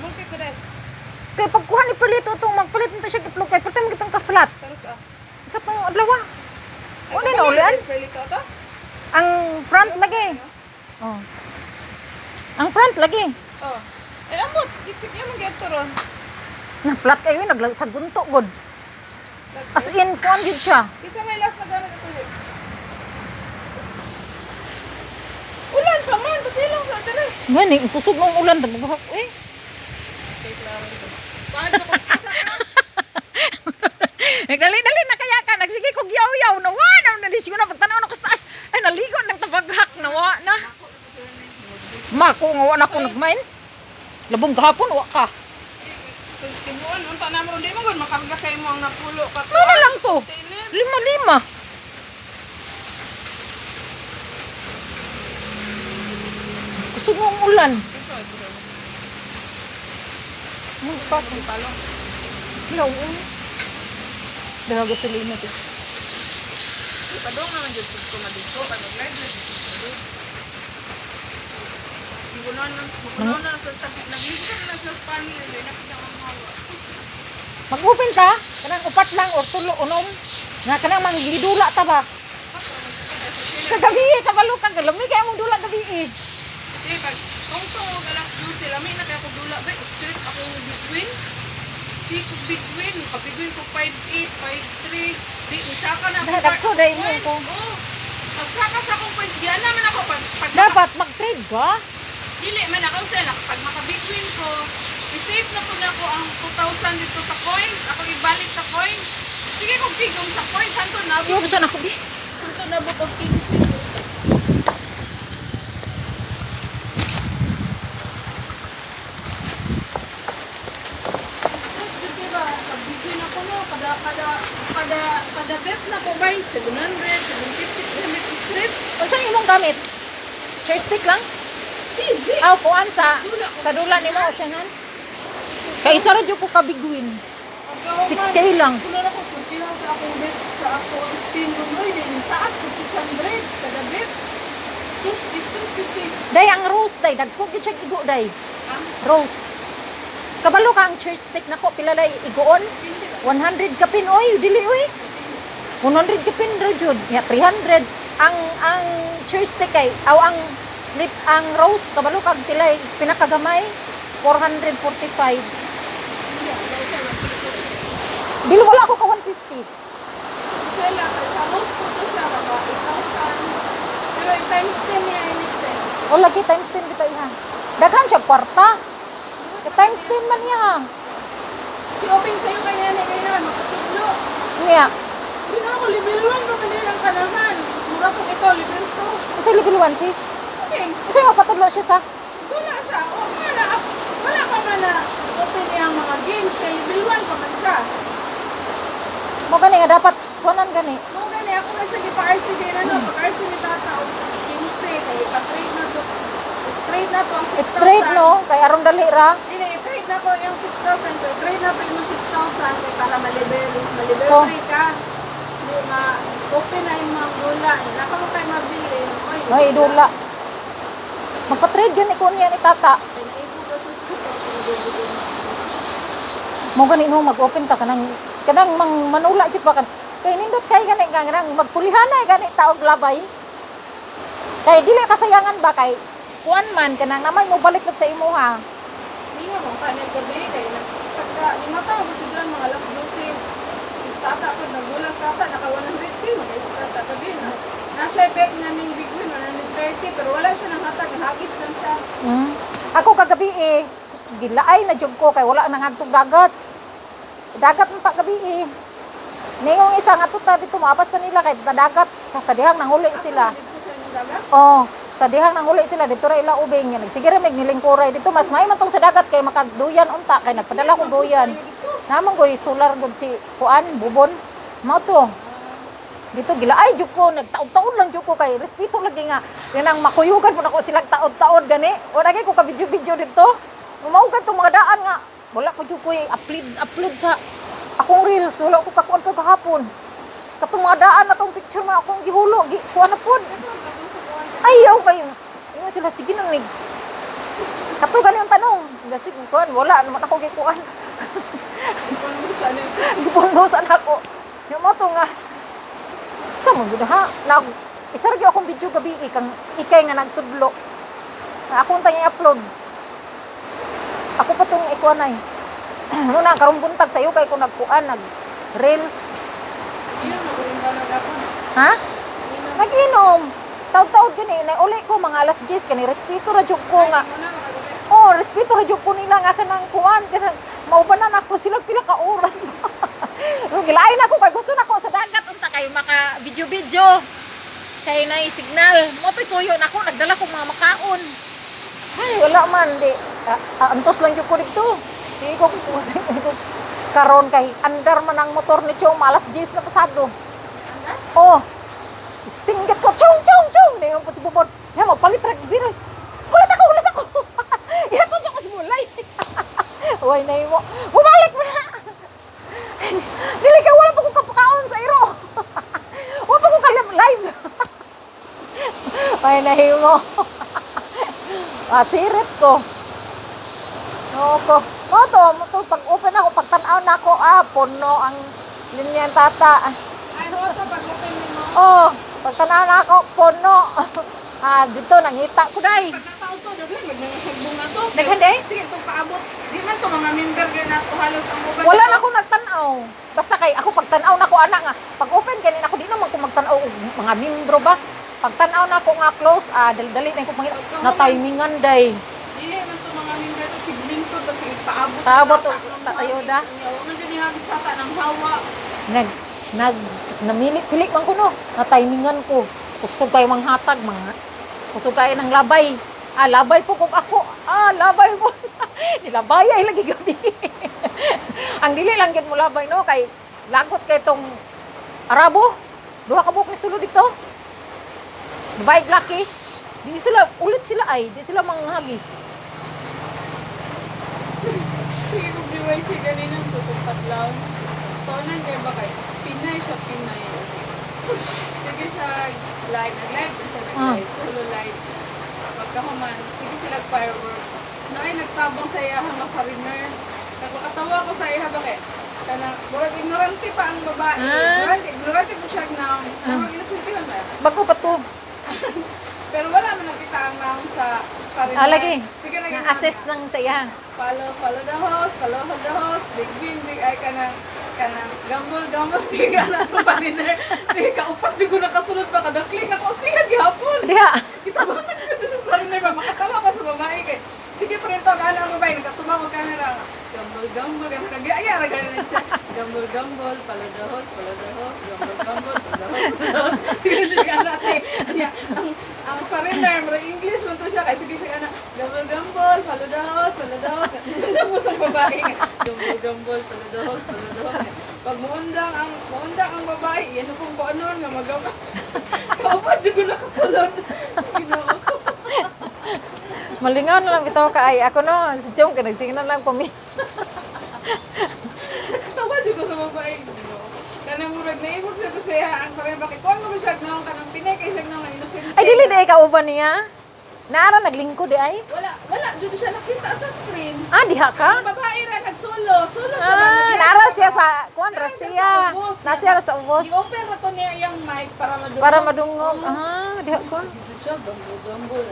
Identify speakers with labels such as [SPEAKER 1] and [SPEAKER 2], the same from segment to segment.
[SPEAKER 1] Bukit ko dai.
[SPEAKER 2] Kay pagkuha ni palito itong magpalit nito siya itlog kay pertama kitang ka-flat.
[SPEAKER 1] Terus
[SPEAKER 2] Sa pang adlaw. Wala na ulian.
[SPEAKER 1] Perlito to?
[SPEAKER 2] Ang front lagi. Oh. Ang front lagi.
[SPEAKER 1] Oh. Eh amot, ikit niya man gyud ron.
[SPEAKER 2] Na flat kayo naglagsag gunto god. As in kuan gid siya.
[SPEAKER 1] Kisa may last na gamit ito. Ulan pa man, pasilong sa dire.
[SPEAKER 2] Gani kusog mong ulan tabughak eh.
[SPEAKER 1] Okay, klaro dito. Paano ko isa ka?
[SPEAKER 2] Nagdali-dali na kaya ka nagsige kog yaw-yaw na wa na di siguro pagtanaw na ko sa taas. Ay naligo nang tabaghak na wa na. Mako nga wa na ko nagmain. Labong gahapon wa ka.
[SPEAKER 1] Tibuan, unta na mo, di mo gud makarga sa imo ang napulo ka.
[SPEAKER 2] Ano lang to? Lima-lima. Kusog mong ulan. Pa ko
[SPEAKER 1] Palong.
[SPEAKER 2] law. Daga gasolina to.
[SPEAKER 1] Padong naman jud ko madito pag nag-live na. Ibunon na sa sakit nagligo na sa Spanish na nakita ang hawa.
[SPEAKER 2] Mag-open ta, kanang upat lang or tulo unom. Nga kanang manglidula ta ba? Kagabi kabalo ka galami kay mong dula gabi eh.
[SPEAKER 1] Di pag tungtong og alas 12 lami na kay ako dula ba straight ako between. Di ko between, kapigwin ko 5'8", 5'3". Di usaka na ako.
[SPEAKER 2] Dagko dai mo ko.
[SPEAKER 1] Oh. Magsaka sa akong points diyan naman ako pag
[SPEAKER 2] Dapat mag-trade ka.
[SPEAKER 1] dili man ako sa pag maka-between ko, i-save na po na ako ang 2,000 dito sa coins. Ako ibalik sa coins. Sige kung tigong sa coins, hanto na.
[SPEAKER 2] Yo bisan ako di.
[SPEAKER 1] Hanto na butog 15. Kada bet na ko bay 700, 750 strip.
[SPEAKER 2] Unsa imong gamit? Chair stick lang?
[SPEAKER 1] Hindi.
[SPEAKER 2] Aw kuan sa dula nimo osyanan. Kay isa ra jud ko kabiguin. 6K lang.
[SPEAKER 1] Kuno na ko sulti lang sa akong bet sa ako spin room din taas ko 600 kada bet. Sus, 50.
[SPEAKER 2] Day ang rose day dagko gyud siya igo day. Rose. Kabalo ka ang chair stick nako pila lay igoon? 100 kapin oy dili oy. 100 kapin ra jud. Ya 300 ang chair stick kay aw ang lip ang rose kabalo kag pila pinakagamay 445. Dili wala ako ka 150.
[SPEAKER 1] Wala, sa most ko to siya mga 8,000. Pero times 10 niya in
[SPEAKER 2] O lagi times 10 bitaw iha. Daghan siya kwarta. Ka times 10 man niya ha.
[SPEAKER 1] Si Oping sa'yo kaya na ganyan, makatudlo.
[SPEAKER 2] Niya.
[SPEAKER 1] Hindi na ako, level 1 pa kanilang ka naman. Mura ko ito, level 2.
[SPEAKER 2] Kasi level 1 si.
[SPEAKER 1] Okay,
[SPEAKER 2] Kasi mapatudlo siya sa.
[SPEAKER 1] wala siya. O, wala pa man na open niyang mga games, kay level 1 pa man siya.
[SPEAKER 2] Mo gani nga dapat kuanan gani.
[SPEAKER 1] Kung gani, ako na siya ipa-RC din, pag-RC ni Tata, 15, kay ipa-trade na to. I-trade na to ang 6,000.
[SPEAKER 2] Straight no kay aron dali ra.
[SPEAKER 1] Hindi, i-trade na ko yung 6,000 ko. I-trade na to yung 6,000 kay para ma-level
[SPEAKER 2] Oh.
[SPEAKER 1] 3 ka. Hindi, open na yung mga gula. Naka mo kayo mabili. Oy,
[SPEAKER 2] May dula. Magpa-trade gani ko niya ni tata. Mo gani mo mag-open ka kanang manula jud pa kan. Kay nindot kay gani kanang magpulihanay gani taog labay. Kay dili kasayangan ba kay kuan man kanang naman mo balik sa imuha.
[SPEAKER 1] Hindi nga mong kanin gabi. Kaya pagka lima taon, siglan mga alas 12. Tata ko, nagulang tata, naka 150. Mag-isip tata gabi na. Nasa bet nga ning big win, 130. Pero wala siya ng hatag. Hagis lang siya.
[SPEAKER 2] Ako kagabi eh sus, gilaay na jud ko kay wala nang hagtog dagat. Dagat man pa gabi eh. Ningong isa nga tuta dito maapas na nila kay dagat kasadihang nanguli sila.
[SPEAKER 1] Dito sa inyong dagat.
[SPEAKER 2] Oh, sa dihang nang uli sila dito ra ila ubing yan. Sige ra mig nilingkuray dito mas may man tong sa dagat kay makaduyan unta kay nagpadala ko duyan. Namang goy solar gud si kuan bubon. Mao to. Dito gila ay juk ko nagtaod-taod lang juk ko kay respeto lagi nga kanang makuyugan po nako sila taod-taod gani. O lagi ko ka video-video dito. Umaugan tong mga daan nga wala pa juk ko upload sa akong reels wala ko kakuan ko kahapon. Katong mga daan na tong picture man akong gihulo kuan na pod. Ayaw kayo. Ayaw sila, sige nang kato gani ang tanong. Gasig kuan wala naman ako gikuan.
[SPEAKER 1] Kung saan yun.
[SPEAKER 2] Gipundusan ako. Yung mo to nga. Sa mo gud ha. Isargi akong video gabi kang ikay nga nagtudlo. Nga akong tanya upload. Ako pa tong ikuan ay. Muna karong buntag sayo kay ko nagkuan nag reels.
[SPEAKER 1] Iyon, magaling ba nag-apon?
[SPEAKER 2] Ha? Nag-inom. Taud-taud gani na uli ko mga alas 10 kani respeto ra jud ko nga.
[SPEAKER 1] Muna, magaling.
[SPEAKER 2] Oh, respeto ra jud ko nila nga kanang kuan kanang maubanan ako sila pila ka oras. Gilain ako kay gusto nako sa dagat unta kay maka video-video. Kay nay signal. Mo tuyo nako nagdala ko mga makaon. Ay wala man di. Antos lang jud ko dito. Di ko pusing ko. Karon kay andar man ang motor ni Chong malas 10 na pasado. Oh. Singgat ko chung chung chung. Dayon po si Bubod. Ya mo palit rag biro. Ulit ako. Ya to sa mulay. Uy na mo. Bumalik mo na. Dili ka wala pa ko kapakaon sa iro. Wala pa ko kalam live. Ay na mo. Sirit ko. Mo to pag open ako pag tan-aw na ako puno ang linya tata.
[SPEAKER 1] Ay, mo to, pag-open mo.
[SPEAKER 2] Oh, pag tan-aw na ako puno. Dito nangita ko dai.
[SPEAKER 1] Pagkataon to, daghan, magnangahagbong na to.
[SPEAKER 2] Daghan, day?
[SPEAKER 1] Sige, itong paabot. Di man to mga member gaya na to halos ang mobile.
[SPEAKER 2] Wala na ako nagtan-aw. Basta kay ako pag tan-aw na ko ana nga. Pag open kanin ako di naman ko magtan-aw og mga membro ba. Pag tan-aw na ako nga close, dali na ko pangita na timingan day.
[SPEAKER 1] Dili man to mga member to, sigling to, kasi paabot.
[SPEAKER 2] Paabot to, tatayoda.
[SPEAKER 1] Huwag man dyan ihagis tata ng hawa.
[SPEAKER 2] Namilit-pilik man ko no. Na timingan ko. Kusog kayo manghatag, kusog kayo ng labay. Labay po kung ako. Labay po. Nilabayay lagi gabi. Ang dili lang gid mo labay no kay lagot kay tong Arabo. Duha ka buok ni sulod dito. Babae laki. Di sila ulit sila ay, di sila manghagis.
[SPEAKER 1] Sige kung DYC kanina, tutupad lang. Tonan kayo ba kayo? Pinay siya, Pinay. Sige siya, live. Nag-live din siya, nag-live. Solo live. Pagkahuman, sige sila fireworks. Naay nagtabang sa iya mga foreigner. Nagpakatawa ko sa iya, bakit? Kanang, murag ignorante pa ang babae. Ignorante po siya na, namang inusultihan ba?
[SPEAKER 2] Bago pa to.
[SPEAKER 1] Pero wala man nakita ang naong sa foreigner.
[SPEAKER 2] Lagi.
[SPEAKER 1] Sige na
[SPEAKER 2] Na-assist lang sa iya.
[SPEAKER 1] follow the host, big win, big ay kanang gambol, sige na ang foreigner. Sige ka, upat yung ko nakasunod pa, kadakling ako, sige gihapon.
[SPEAKER 2] Diha.
[SPEAKER 1] Kita ba man siya sa foreigner ba, makatawa pa sa babae kay. Sige pa rin to, ano ang babae, nagkatumaw ang camera. Gambol, nag-iaya, nag-iaya siya. Gambol, follow the host, gambol, follow the host. Sige siya natin. Ang foreigner, mga English mo to siya, kaya sige siya gambol, follow the host. Sundan mo itong babae. Gambol, follow the host. Pag muundang ang babae, yan ang kung ano nga magawa. Kaupad dyan ko nakasulod. Ginawa ko.
[SPEAKER 2] Malingaw na lang bitaw ka ay ako no, si Chong kinagsingan lang po mi.
[SPEAKER 1] Tawa dyan ko sa babae. Kanang murag na ibog siya to siya. Ang parang bakit kuhan mo siya nung kanang Pinay kay siya nung innocent.
[SPEAKER 2] Ay dili na kauban niya. Naara naglingkod di ay.
[SPEAKER 1] Wala. Dyan siya nakita sa screen.
[SPEAKER 2] Diha ka?
[SPEAKER 1] Ang babae ra nagsolo. Solo siya.
[SPEAKER 2] Naara siya sa kuan ra siya. Nasiya sa ubos.
[SPEAKER 1] I-open mo to niya yung mic para madungog.
[SPEAKER 2] Para madungog. Diha ko.
[SPEAKER 1] Siya, gambol.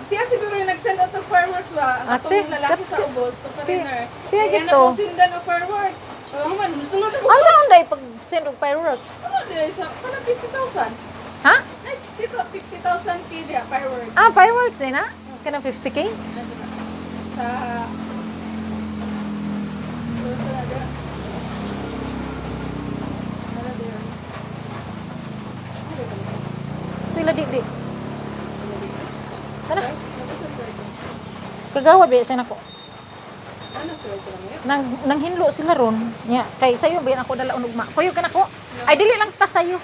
[SPEAKER 1] Siya siguro yung nag-send out ng fireworks ba? Ang atong lalaki sa ubos, to foreigner.
[SPEAKER 2] siya
[SPEAKER 1] Kaya
[SPEAKER 2] gito.
[SPEAKER 1] na po sindan ng fireworks. So, man, sulod na mo.
[SPEAKER 2] Ano sa unday pag send og fireworks?
[SPEAKER 1] Sulod eh, sa parang 50,000.
[SPEAKER 2] Ha?
[SPEAKER 1] Ay, dito, 50,000 kid fireworks.
[SPEAKER 2] Fireworks din na? Kanang 50k?
[SPEAKER 1] Sa... Sulod talaga. Ano ba yun?
[SPEAKER 2] Sila di. Tara. Kagawad ba sa nako?
[SPEAKER 1] Ano sulod ko lang yan?
[SPEAKER 2] Nang hinlo sila ron. Nya, kay sayo ba ako dala unugma. Kuyo ka nako. Ay dili lang ta sayo.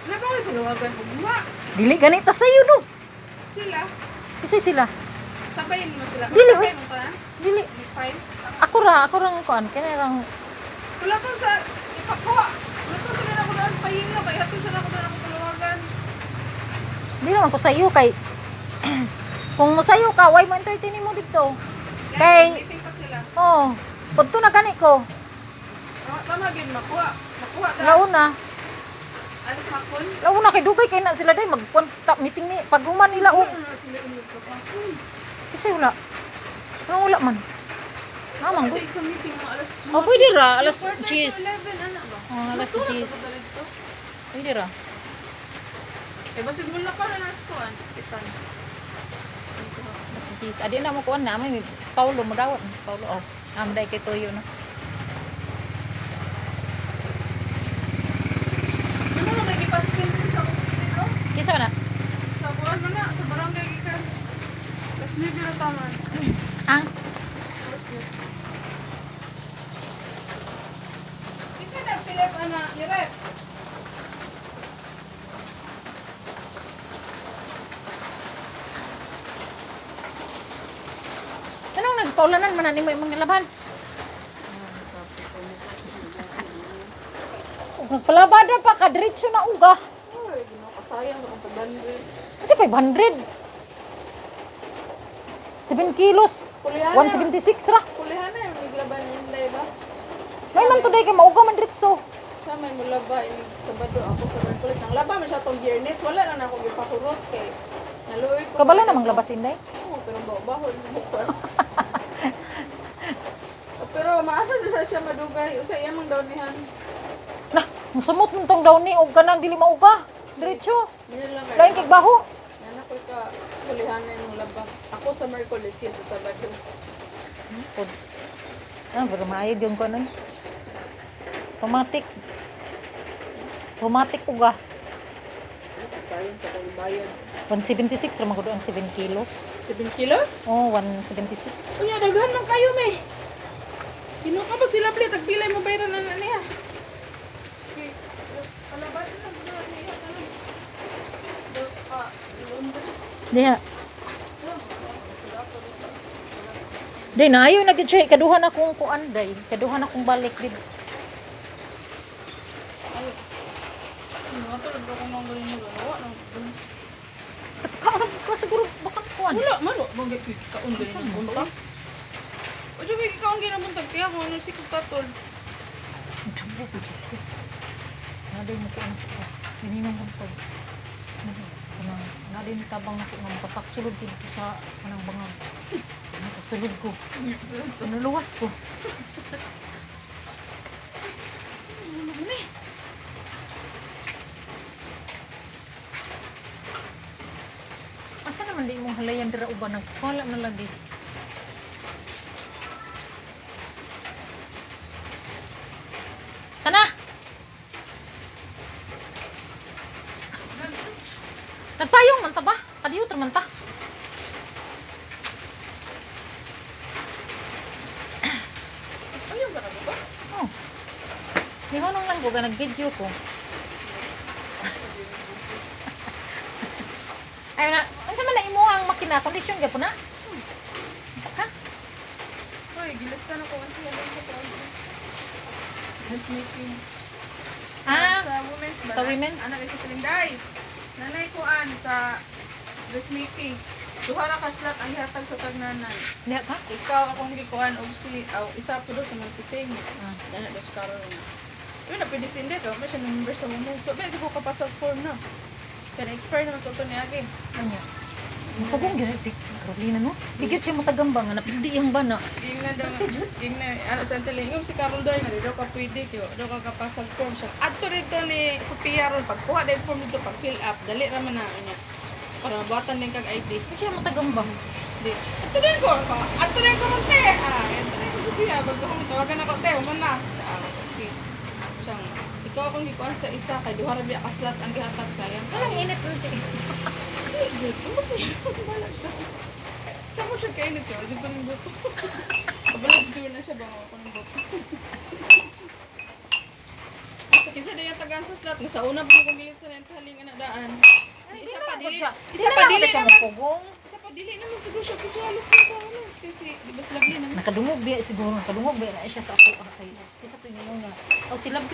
[SPEAKER 1] Nabawal tinawagan mo. Ma,
[SPEAKER 2] Dili ganit ta sayo no.
[SPEAKER 1] sila.
[SPEAKER 2] Kasi sila.
[SPEAKER 1] Sabayin mo sila.
[SPEAKER 2] Dili,
[SPEAKER 1] Sabayin mo pa na?
[SPEAKER 2] Dili.
[SPEAKER 1] Fine.
[SPEAKER 2] Ako ra kuan kani rang
[SPEAKER 1] Wala to sa ipakuha. Wala to sila na ko doon pahinglo. Kaya hatun sila ko doon ako tinawagan.
[SPEAKER 2] Di naman ko sayo kay Kung musayo ka, why mo entertain mo dito? Kay,
[SPEAKER 1] Meeting pa sila.
[SPEAKER 2] oh, punto na gani ko.
[SPEAKER 1] Tama gin makuha. Makuha ta.
[SPEAKER 2] Launa.
[SPEAKER 1] Ano hakon?
[SPEAKER 2] Launa kay dugay kay na sila day magpunta meeting ni pag human nila og
[SPEAKER 1] Ano sila ulit sa hakon?
[SPEAKER 2] kasi wala. Anong wala man? Naman
[SPEAKER 1] Kasi
[SPEAKER 2] ko.
[SPEAKER 1] sa meeting mo alas
[SPEAKER 2] Oh, pwede ra alas
[SPEAKER 1] quarter to
[SPEAKER 2] 10.
[SPEAKER 1] 11 ana ba?
[SPEAKER 2] Oh, alas
[SPEAKER 1] Matulog
[SPEAKER 2] 10.
[SPEAKER 1] ka ba dito?
[SPEAKER 2] Pwede ra.
[SPEAKER 1] Eh basin mo lang pa na naskuan. Itan.
[SPEAKER 2] Alas 10. Adi na mo kuan na may si Paulo mo dawat. Paulo oh. Amday kay Toyo na.
[SPEAKER 1] Ano na nagipaskin sa dito?
[SPEAKER 2] Kisa na?
[SPEAKER 1] Sa buwan mo na sa barangay gikan. Tapos medyo na taman.
[SPEAKER 2] Ang
[SPEAKER 1] Isa na Philip ana ni Rep.
[SPEAKER 2] anong nagpaulanan man ani mo imong nilaban? Ug nagpalabada pa ka diretso na uga.
[SPEAKER 1] Ay, ginakasayang sa pagdandre.
[SPEAKER 2] Kasi 500. 7 kilos.
[SPEAKER 1] Kulihan
[SPEAKER 2] 176 ra.
[SPEAKER 1] Kulihan na yung naglaban niya hindi ba?
[SPEAKER 2] May man today kay mauga man diretso.
[SPEAKER 1] Sa may mulaba ini Sabado ako sa Merkulis. Nang laba man siya tong Biyernes, wala na ako gipahurot kay naluoy ko.
[SPEAKER 2] Kabala namang labas inday.
[SPEAKER 1] Oo, pero bahon bukas. Pero maasa na siya madugay. Usa iya mang daw nihan.
[SPEAKER 2] Nah, musamot mo tong daw ni og kanang dili mauga. Diretso.
[SPEAKER 1] Minyo lang
[SPEAKER 2] Lain kay baho.
[SPEAKER 1] Nana ko ka kulihan na yung laba. Ako sa Merkulis siya sa Sabado.
[SPEAKER 2] Pod. Ah, pero maayod yung kanon. Automatic. Automatic uga.
[SPEAKER 1] Sayang sa kong bayad.
[SPEAKER 2] 176 ra magud ang 7 kilos.
[SPEAKER 1] 7 kilos?
[SPEAKER 2] Oh, 176.
[SPEAKER 1] Unya, daghan lang kayo, may. Pino ka ba sila, pli? Tagpilay mo bayaran na niya. Okay. Alaban na niya.
[SPEAKER 2] Diha. Day na ayo nag-try kaduhan akong kuan day. Kaduhan akong balik did.
[SPEAKER 1] Mga tulad ko nang galing mo ganawa.
[SPEAKER 2] Kaon ko siguro baka kuan.
[SPEAKER 1] Wala, mano. Mga kaon galing mo punta. O, dyan may kaon galing mo tagtiya kung ano si Kutatol.
[SPEAKER 2] Jambo ko dito. Naday mo kuan ko. Hiningan ko pag. Naday mo tabang ko nga pasak-sulod dito sa kanang bangag. Sulod ko. Nuluwas ko. Asa naman di mo halayan dira uban nagwala na lagi. Tana. Nagpayong man ta ba? Kadiyot man ta.
[SPEAKER 1] Ayun ka na ba?
[SPEAKER 2] Oh. Nihonong lang ko nag-video ko. Ayun na, unsa man na imo ang makina kondisyon gyapon na? Ha?
[SPEAKER 1] Hoy, gilista na ko. Ano yan? Dressmaking.
[SPEAKER 2] Ah,
[SPEAKER 1] Sa women's ba?
[SPEAKER 2] sa women's?
[SPEAKER 1] Anak ito Trinday. Nanay ko an sa dressmaking. Duhara ka slot ang ihatag sa tagnanan.
[SPEAKER 2] diha ka?
[SPEAKER 1] Ikaw akong gikuan og si isa po do sa magpising.
[SPEAKER 2] Ah.
[SPEAKER 1] Dana dos karon na. Yun na pwede sindi ka. May siya number sa women's. So, pwede ko kapasag form na. Kaya na-expire naman ito ni Agi.
[SPEAKER 2] Anya. Matagong gyud si Carolina no. Bigit siya matagambang nga napindi ang bana.
[SPEAKER 1] Ging na daw. Ging na. Ano sa talingom si Carol Day nga daw ka pwede kyo. Daw ka kapasag form siya. Adto rito ni Sophia ron pagkuha dahil form dito pag fill up. Dali raman na niya. Para buhatan din kag ID.
[SPEAKER 2] Bigit siya matagambang.
[SPEAKER 1] Di. Adto din ko. Adto din ko ron te. Adto din ko Sophia. Bago kong tawagan ako te. Uman na. Siya. Okay. Siyang. Ikaw akong gikuan sa isa. Kay duhara biya kaslat ang gihatag sayang.
[SPEAKER 2] Kanang init man si.
[SPEAKER 1] Saan mo siya kainit yun? Dito ng buto. Kabalag dito na siya ba ako ng buto. Sa kinsa na yung tagaan sa slot. Sa una pa kong gilit sa nentaling anadaan. Isa pa dili. Isa pa dili
[SPEAKER 2] siya
[SPEAKER 1] naman.
[SPEAKER 2] mapugong.
[SPEAKER 1] Isa pa dili naman siguro siya kasualos na sa ano. Kasi di ba lovely naman.
[SPEAKER 2] Nakadungog biya siguro, nakadungog biya na siya sa ako. Ay, isa to yung nga. O sila